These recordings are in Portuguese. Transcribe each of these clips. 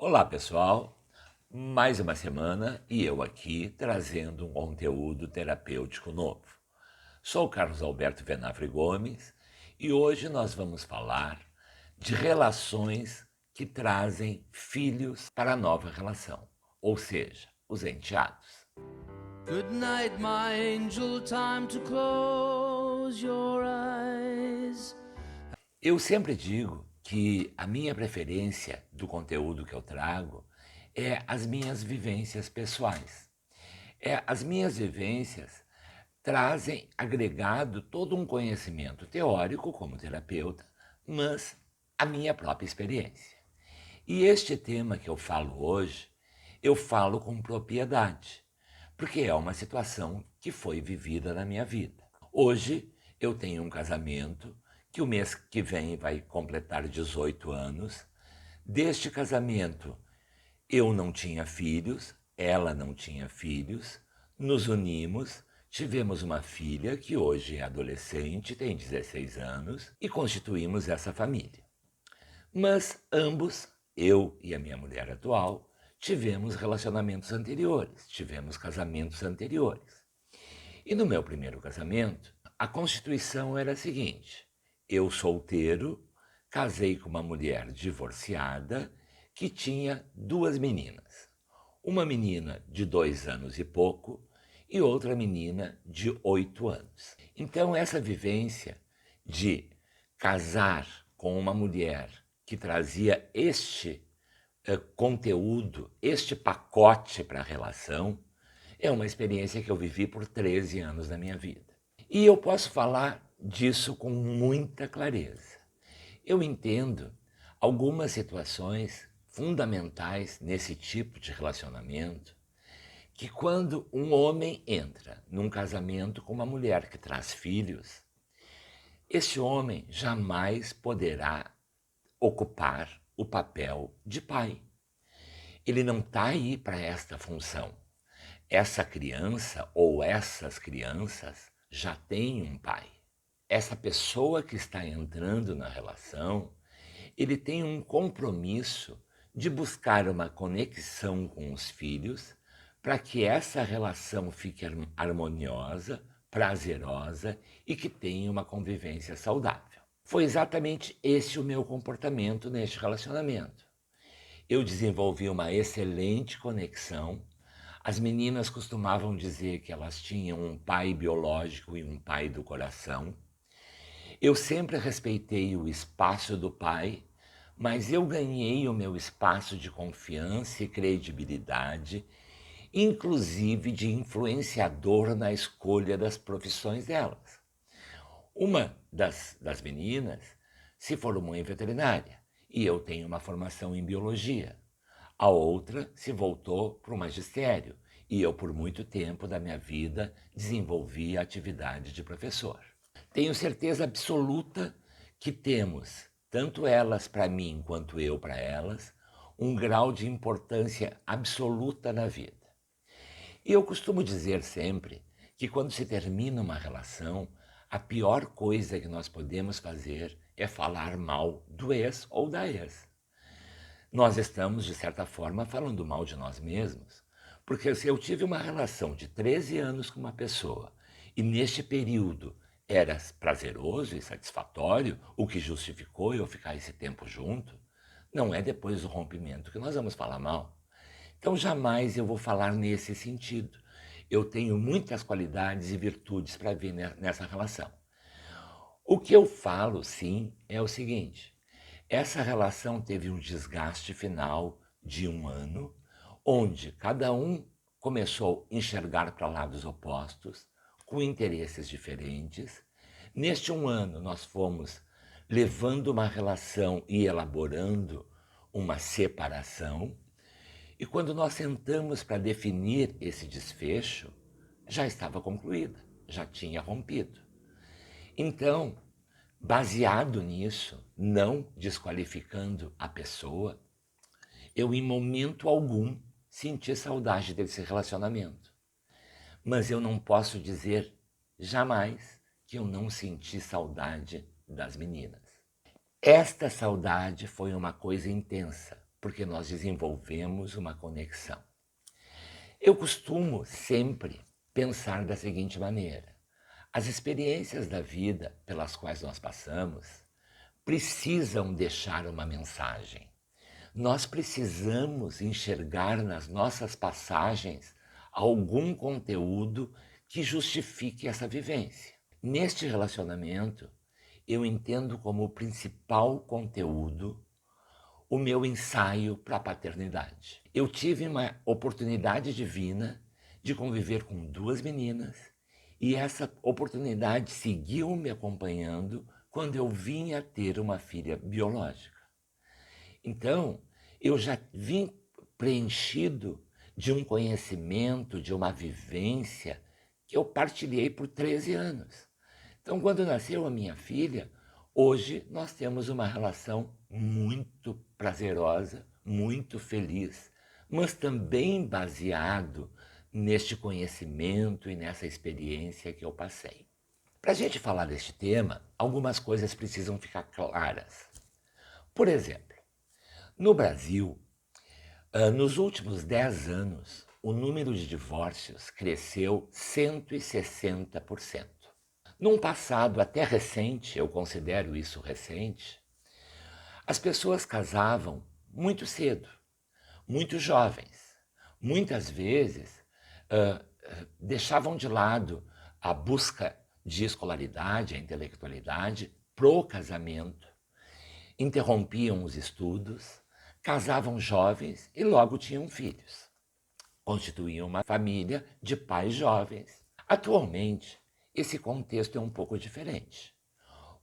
Olá, pessoal. Mais uma semana e eu aqui trazendo um conteúdo terapêutico novo. Sou o Carlos Alberto Venafre Gomes e hoje nós vamos falar de relações que trazem filhos para a nova relação, ou seja, os enteados. Good night, my angel, time to close your eyes. Eu sempre digo que a minha preferência do conteúdo que eu trago é as minhas vivências pessoais. As minhas vivências trazem agregado todo um conhecimento teórico como terapeuta, mas a minha própria experiência. E este tema que eu falo hoje, eu falo com propriedade, porque é uma situação que foi vivida na minha vida. Hoje eu tenho um casamento que o mês que vem vai completar 18 anos. Deste casamento eu não tinha filhos, ela não tinha filhos, nos unimos, tivemos uma filha que hoje é adolescente, tem 16 anos, e constituímos essa família. Mas ambos, eu e a minha mulher atual, tivemos relacionamentos anteriores, tivemos casamentos anteriores. E no meu primeiro casamento, a constituição era a seguinte: eu solteiro, casei com uma mulher divorciada que tinha duas meninas. Uma menina de 2 anos e pouco e outra menina de 8 anos. Então essa vivência de casar com uma mulher que trazia este conteúdo, este pacote para a relação, é uma experiência que eu vivi por 13 anos da minha vida. E eu posso falar disso com muita clareza. Eu entendo algumas situações fundamentais nesse tipo de relacionamento, que quando um homem entra num casamento com uma mulher que traz filhos, esse homem jamais poderá ocupar o papel de pai. Ele não está aí para esta função. Essa criança ou essas crianças já têm um pai. Essa pessoa que está entrando na relação, ele tem um compromisso de buscar uma conexão com os filhos para que essa relação fique harmoniosa, prazerosa e que tenha uma convivência saudável. Foi exatamente esse o meu comportamento neste relacionamento. Eu desenvolvi uma excelente conexão. As meninas costumavam dizer que elas tinham um pai biológico e um pai do coração. Eu sempre respeitei o espaço do pai, mas eu ganhei o meu espaço de confiança e credibilidade, inclusive de influenciador na escolha das profissões delas. Uma das meninas se formou em veterinária e eu tenho uma formação em biologia. A outra se voltou para o magistério e eu, por muito tempo da minha vida, desenvolvi a atividade de professor. Tenho certeza absoluta que temos, tanto elas para mim quanto eu para elas, um grau de importância absoluta na vida. E eu costumo dizer sempre que quando se termina uma relação, a pior coisa que nós podemos fazer é falar mal do ex ou da ex. Nós estamos, de certa forma, falando mal de nós mesmos, porque se eu tive uma relação de 13 anos com uma pessoa e neste período era prazeroso e satisfatório, o que justificou eu ficar esse tempo junto, não é depois do rompimento que nós vamos falar mal. Então jamais eu vou falar nesse sentido. Eu tenho muitas qualidades e virtudes para ver nessa relação. O que eu falo, sim, é o seguinte: essa relação teve um desgaste final de 1 ano, onde cada um começou a enxergar para lados opostos, com interesses diferentes. Neste 1 ano, nós fomos levando uma relação e elaborando uma separação. E quando nós sentamos para definir esse desfecho, já estava concluída, já tinha rompido. Então, baseado nisso, não desqualificando a pessoa, eu em momento algum senti saudade desse relacionamento. Mas eu não posso dizer jamais que eu não senti saudade das meninas. Esta saudade foi uma coisa intensa, porque nós desenvolvemos uma conexão. Eu costumo sempre pensar da seguinte maneira: as experiências da vida pelas quais nós passamos precisam deixar uma mensagem. Nós precisamos enxergar nas nossas passagens algum conteúdo que justifique essa vivência. Neste relacionamento, eu entendo como principal conteúdo o meu ensaio para a paternidade. Eu tive uma oportunidade divina de conviver com 2 meninas e essa oportunidade seguiu me acompanhando quando eu vim a ter uma filha biológica. Então, eu já vim preenchido de um conhecimento, de uma vivência que eu partilhei por 13 anos. Então, quando nasceu a minha filha, hoje nós temos uma relação muito prazerosa, muito feliz, mas também baseado neste conhecimento e nessa experiência que eu passei. Para a gente falar deste tema, algumas coisas precisam ficar claras. Por exemplo, no Brasil, nos últimos 10 anos, o número de divórcios cresceu 160%. Num passado até recente, eu considero isso recente, as pessoas casavam muito cedo, muito jovens. Muitas vezes deixavam de lado a busca de escolaridade, a intelectualidade, pro casamento, interrompiam os estudos, casavam jovens e logo tinham filhos. Constituíam uma família de pais jovens. Atualmente, esse contexto é um pouco diferente.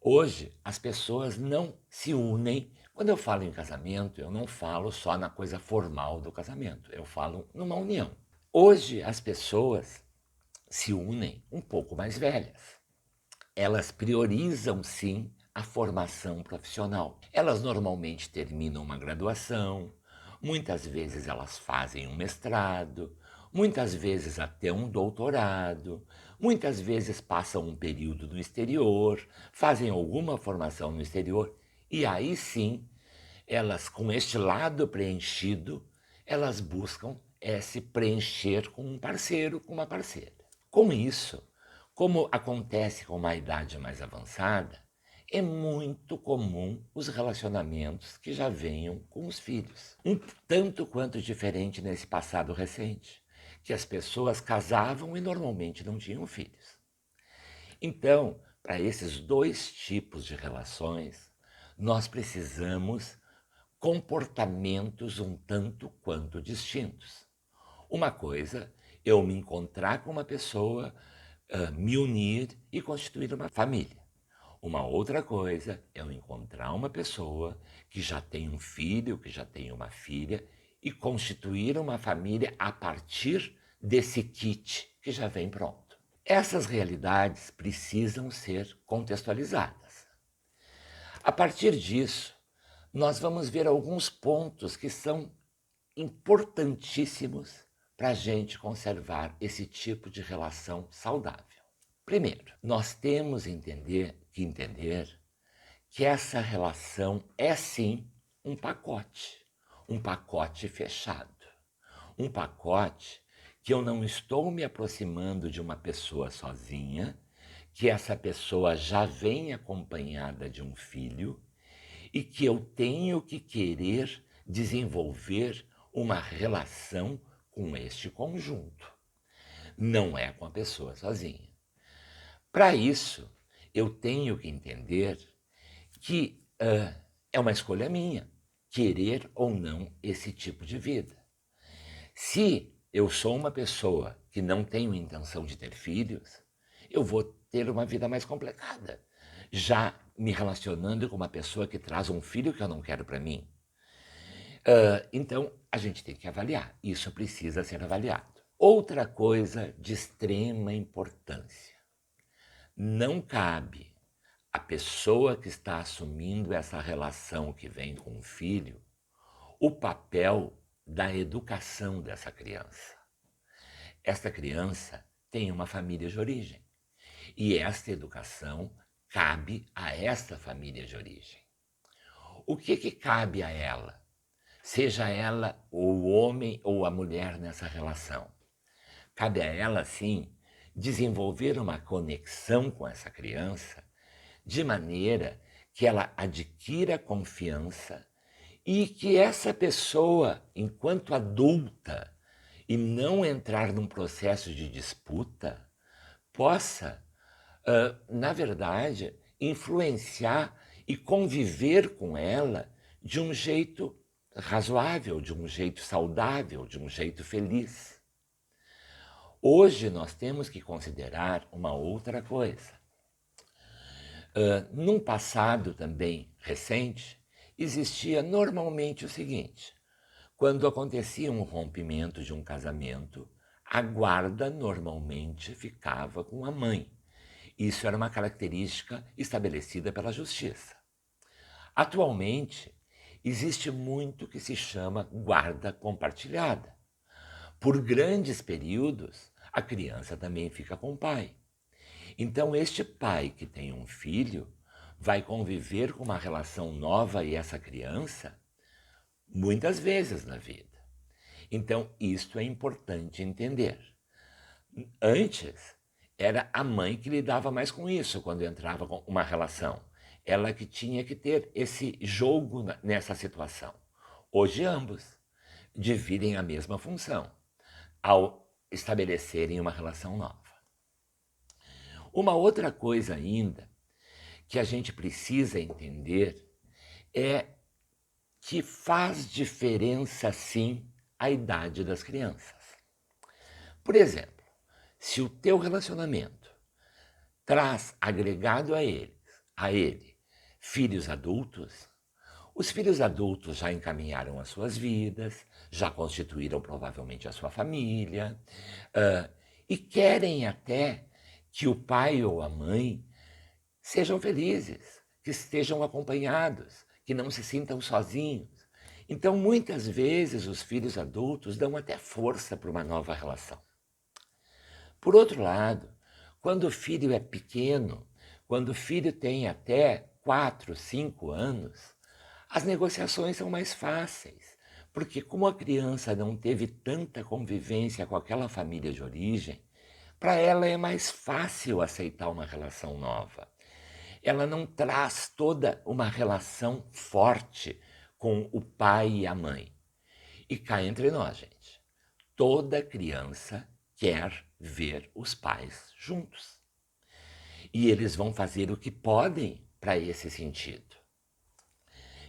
Hoje, as pessoas não se unem. Quando eu falo em casamento, eu não falo só na coisa formal do casamento, eu falo numa união. Hoje, as pessoas se unem um pouco mais velhas. Elas priorizam, sim, a formação profissional. Elas normalmente terminam uma graduação, muitas vezes elas fazem um mestrado, muitas vezes até um doutorado, muitas vezes passam um período no exterior, fazem alguma formação no exterior, e aí sim, elas, com este lado preenchido, elas buscam se preencher com um parceiro, com uma parceira. Com isso, como acontece com uma idade mais avançada, é muito comum os relacionamentos que já venham com os filhos. Um tanto quanto diferente nesse passado recente, que as pessoas casavam e normalmente não tinham filhos. Então, para esses 2 tipos de relações, nós precisamos comportamentos um tanto quanto distintos. Uma coisa, eu me encontrar com uma pessoa, me unir e constituir uma família. Uma outra coisa é eu encontrar uma pessoa que já tem um filho, que já tem uma filha, e constituir uma família a partir desse kit que já vem pronto. Essas realidades precisam ser contextualizadas. A partir disso, nós vamos ver alguns pontos que são importantíssimos para a gente conservar esse tipo de relação saudável. Primeiro, nós temos que entender que essa relação é sim um pacote fechado, um pacote que eu não estou me aproximando de uma pessoa sozinha, que essa pessoa já vem acompanhada de um filho e que eu tenho que querer desenvolver uma relação com este conjunto. Não é com a pessoa sozinha. Para isso, eu tenho que entender que é uma escolha minha querer ou não esse tipo de vida. Se eu sou uma pessoa que não tenho intenção de ter filhos, eu vou ter uma vida mais complicada, já me relacionando com uma pessoa que traz um filho que eu não quero para mim. Então, a gente tem que avaliar. Isso precisa ser avaliado. Outra coisa de extrema importância. Não cabe à pessoa que está assumindo essa relação que vem com o filho o papel da educação dessa criança. Esta criança tem uma família de origem e esta educação cabe a esta família de origem. O que cabe a ela? seja ela o homem ou a mulher nessa relação. Cabe a ela, sim, desenvolver uma conexão com essa criança de maneira que ela adquira confiança e que essa pessoa, enquanto adulta, e não entrar num processo de disputa, possa, na verdade, influenciar e conviver com ela de um jeito razoável, de um jeito saudável, de um jeito feliz. Hoje nós temos que considerar uma outra coisa. Num passado também recente, existia normalmente o seguinte: quando acontecia um rompimento de um casamento, a guarda normalmente ficava com a mãe. Isso era uma característica estabelecida pela justiça. Atualmente, existe muito que se chama guarda compartilhada. Por grandes períodos, a criança também fica com o pai. Então, este pai que tem um filho vai conviver com uma relação nova e essa criança muitas vezes na vida. Então, isto é importante entender. Antes, era a mãe que lidava mais com isso quando entrava com uma relação. Ela que tinha que ter esse jogo nessa situação. Hoje, ambos dividem a mesma função ao estabelecerem uma relação nova. Uma outra coisa ainda que a gente precisa entender é que faz diferença, sim, a idade das crianças. Por exemplo, se o teu relacionamento traz agregado a ele filhos adultos, os filhos adultos já encaminharam as suas vidas, já constituíram provavelmente a sua família, e querem até que o pai ou a mãe sejam felizes, que estejam acompanhados, que não se sintam sozinhos. Então, muitas vezes, os filhos adultos dão até força para uma nova relação. Por outro lado, quando o filho é pequeno, quando o filho tem até 4, 5 anos, as negociações são mais fáceis, porque como a criança não teve tanta convivência com aquela família de origem, para ela é mais fácil aceitar uma relação nova. Ela não traz toda uma relação forte com o pai e a mãe. E cá entre nós, gente, toda criança quer ver os pais juntos. E eles vão fazer o que podem para esse sentido.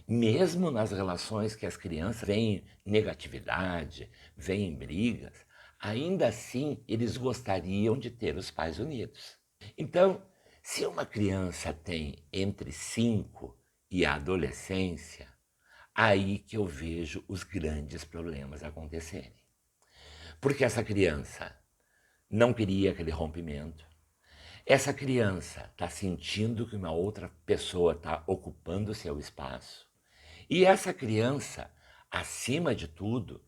Mesmo nas relações que as crianças veem negatividade, veem brigas, ainda assim eles gostariam de ter os pais unidos. Então, se uma criança tem entre 5 e a adolescência, aí que eu vejo os grandes problemas acontecerem. Porque essa criança não queria aquele rompimento. Essa criança está sentindo que uma outra pessoa está ocupando seu espaço. E essa criança, acima de tudo,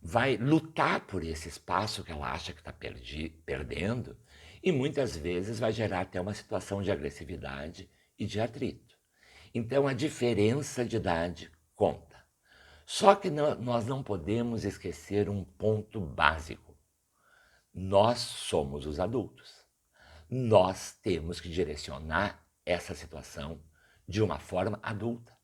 vai lutar por esse espaço que ela acha que está perdendo e muitas vezes vai gerar até uma situação de agressividade e de atrito. Então, a diferença de idade conta. Só que nós não podemos esquecer um ponto básico. Nós somos os adultos. Nós temos que direcionar essa situação de uma forma adulta.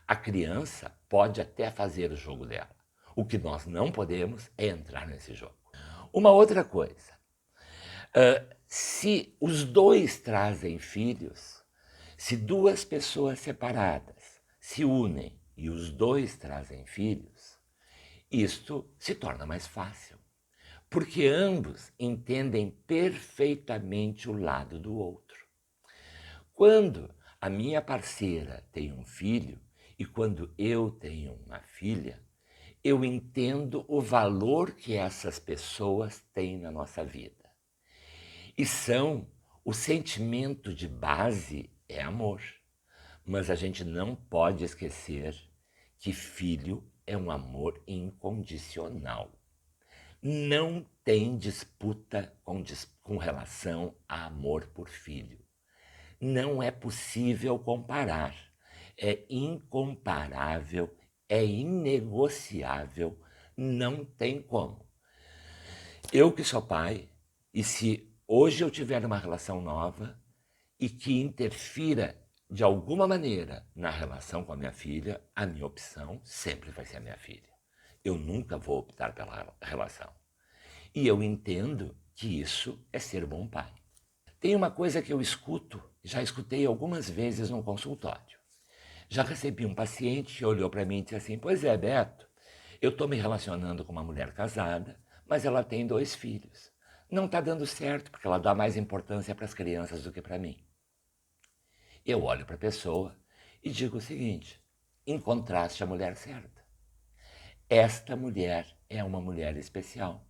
A criança pode até fazer o jogo dela. O que nós não podemos é entrar nesse jogo. Uma outra coisa, se os dois trazem filhos, se duas pessoas separadas se unem e os dois trazem filhos, isto se torna mais fácil, porque ambos entendem perfeitamente o lado do outro. Quando a minha parceira tem um filho e quando eu tenho uma filha, eu entendo o valor que essas pessoas têm na nossa vida. E o sentimento de base é amor. Mas a gente não pode esquecer que filho é um amor incondicional. Não tem disputa com relação a amor por filho. Não é possível comparar. É incomparável é inegociável, não tem como. Eu que sou pai, e se hoje eu tiver uma relação nova e que interfira de alguma maneira na relação com a minha filha, a minha opção sempre vai ser a minha filha. Eu nunca vou optar pela relação. E eu entendo que isso é ser bom pai. Tem uma coisa que eu escuto, já escutei algumas vezes no consultório. Já recebi um paciente que olhou para mim e disse assim: pois é, Beto, eu estou me relacionando com uma mulher casada, mas ela tem 2 filhos. Não está dando certo porque ela dá mais importância para as crianças do que para mim. Eu olho para a pessoa e digo o seguinte: encontraste a mulher certa. Esta mulher é uma mulher especial,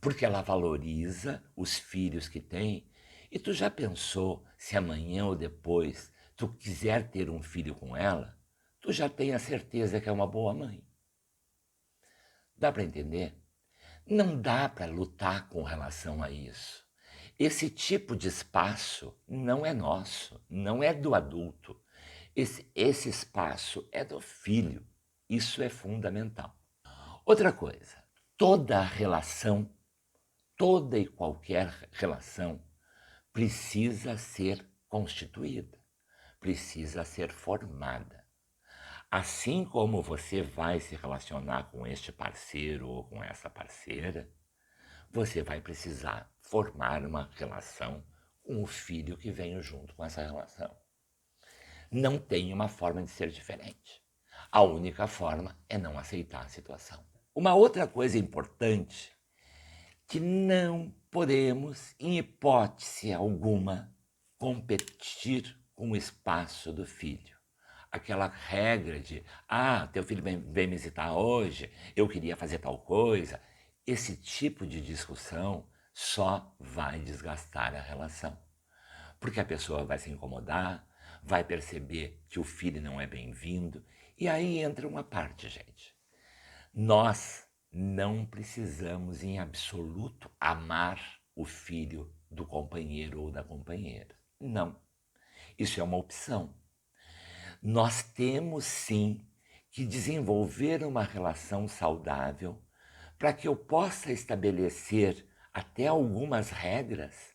porque ela valoriza os filhos que tem. E tu já pensou se amanhã ou depois tu quiser ter um filho com ela, tu já tem a certeza que é uma boa mãe. Dá para entender? Não dá para lutar com relação a isso. Esse tipo de espaço não é nosso, não é do adulto. Esse espaço é do filho. Isso é fundamental. Outra coisa, toda relação, toda e qualquer relação precisa ser constituída, precisa ser formada. Assim como você vai se relacionar com este parceiro ou com essa parceira, você vai precisar formar uma relação com o filho que vem junto com essa relação. Não tem uma forma de ser diferente. A única forma é não aceitar a situação. Uma outra coisa importante que não podemos, em hipótese alguma, competir com o espaço do filho. Aquela regra de, teu filho vem me visitar hoje, eu queria fazer tal coisa. Esse tipo de discussão só vai desgastar a relação. Porque a pessoa vai se incomodar, vai perceber que o filho não é bem-vindo. E aí entra uma parte, gente. Nós não precisamos, em absoluto, amar o filho do companheiro ou da companheira. Não. Isso é uma opção. Nós temos, sim, que desenvolver uma relação saudável para que eu possa estabelecer até algumas regras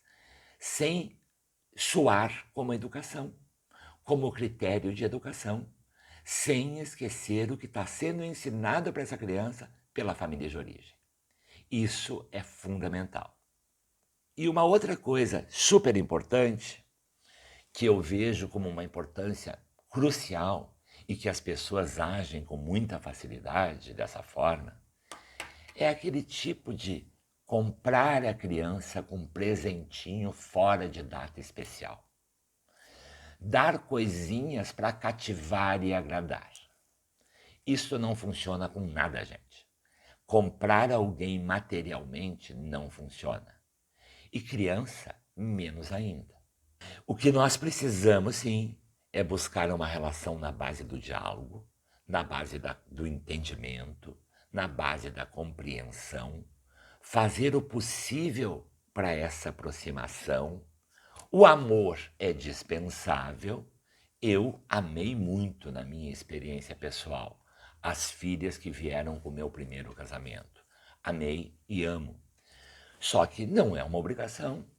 sem soar como educação, como critério de educação, sem esquecer o que está sendo ensinado para essa criança pela família de origem. Isso é fundamental. E uma outra coisa super importante, que eu vejo como uma importância crucial e que as pessoas agem com muita facilidade dessa forma, é aquele tipo de comprar a criança com um presentinho fora de data especial. Dar coisinhas para cativar e agradar. Isso não funciona com nada, gente. Comprar alguém materialmente não funciona. E criança, menos ainda. O que nós precisamos, sim, é buscar uma relação na base do diálogo, na base do entendimento, na base da compreensão, fazer o possível para essa aproximação. O amor é dispensável. Eu amei muito, na minha experiência pessoal, as filhas que vieram com o meu primeiro casamento. Amei e amo. Só que não é uma obrigação.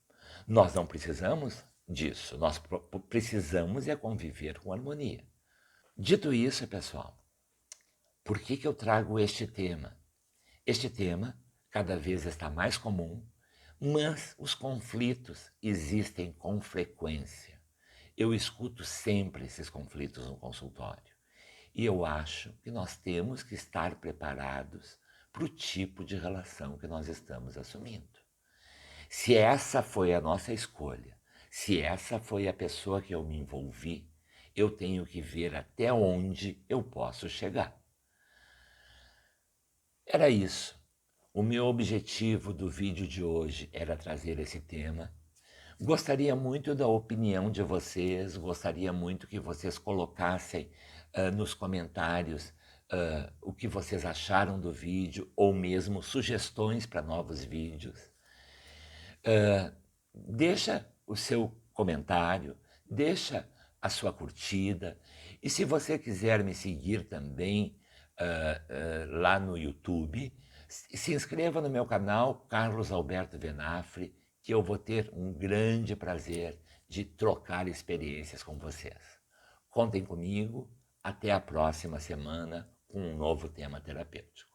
Nós não precisamos disso. Nós precisamos é conviver com harmonia. Dito isso, pessoal, por que eu trago este tema? Este tema cada vez está mais comum, mas os conflitos existem com frequência. Eu escuto sempre esses conflitos no consultório. E eu acho que nós temos que estar preparados para o tipo de relação que nós estamos assumindo. Se essa foi a nossa escolha, se essa foi a pessoa que eu me envolvi, eu tenho que ver até onde eu posso chegar. Era isso. O meu objetivo do vídeo de hoje era trazer esse tema. Gostaria muito da opinião de vocês, gostaria muito que vocês colocassem nos comentários o que vocês acharam do vídeo ou mesmo sugestões para novos vídeos. Deixa o seu comentário, deixa a sua curtida e se você quiser me seguir também lá no YouTube. Se inscreva no meu canal, Carlos Alberto Venafre, que eu vou ter um grande prazer de trocar experiências com vocês. Contem comigo, até a próxima semana com um novo tema terapêutico.